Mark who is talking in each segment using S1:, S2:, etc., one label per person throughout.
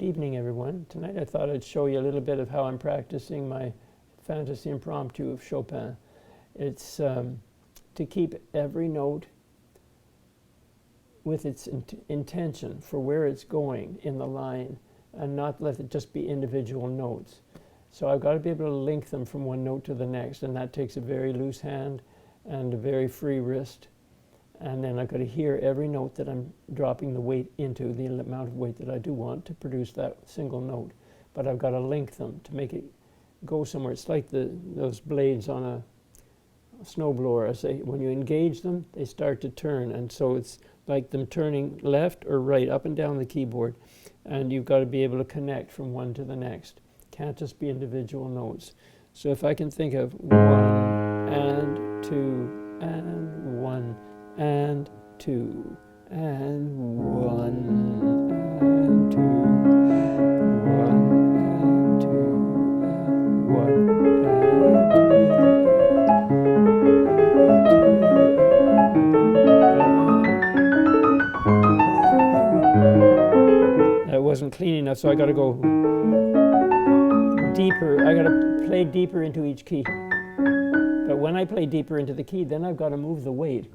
S1: Good evening, everyone. Tonight I thought I'd show you a little bit of how I'm practicing my Fantasie-Impromptu of Chopin. It's to keep every note with its intention for where it's going in the line and not let it just be individual notes. So I've got to be able to link them from one note to the next, and that takes a very loose hand and a very free wrist. And then I've got to hear every note that I'm dropping the weight into, the amount of weight that I do want to produce that single note. But I've got to link them to make it go somewhere. It's like those blades on a snowblower. When you engage them, they start to turn. And so it's like them turning left or right, up and down the keyboard. And you've got to be able to connect from one to the next. Can't just be individual notes. So if I can think of 1 and 2 and 1 and 2 and 1 and 2, 1 and 2 and 1 and 2. That wasn't clean enough, so I got to go deeper. I got to play deeper into each key. But when I play deeper into the key, then I've got to move the weight.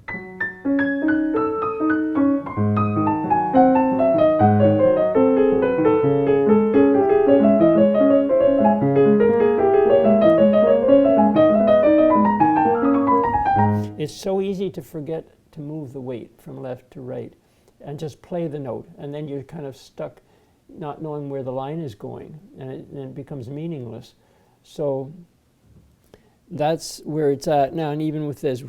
S1: It's so easy to forget to move the weight from left to right and just play the note, and then you're kind of stuck not knowing where the line is going, and it becomes meaningless. So that's where it's at now, and even with this.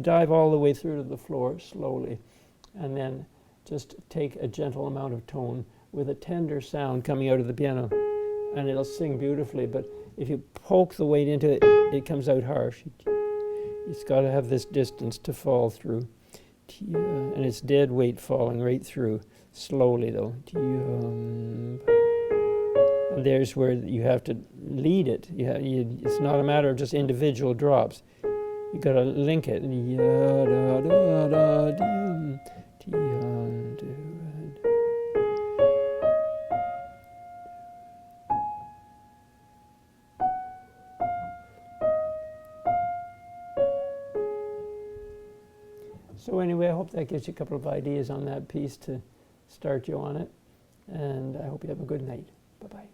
S1: Dive all the way through to the floor slowly, and then just take a gentle amount of tone with a tender sound coming out of the piano, and it'll sing beautifully. But if you poke the weight into it, it comes out harsh. It's got to have this distance to fall through, and it's dead weight falling right through, slowly though. And there's where you have to lead it. It's not a matter of just individual drops. You got to link it. So anyway, I hope that gives you a couple of ideas on that piece to start you on it. And I hope you have a good night. Bye-bye.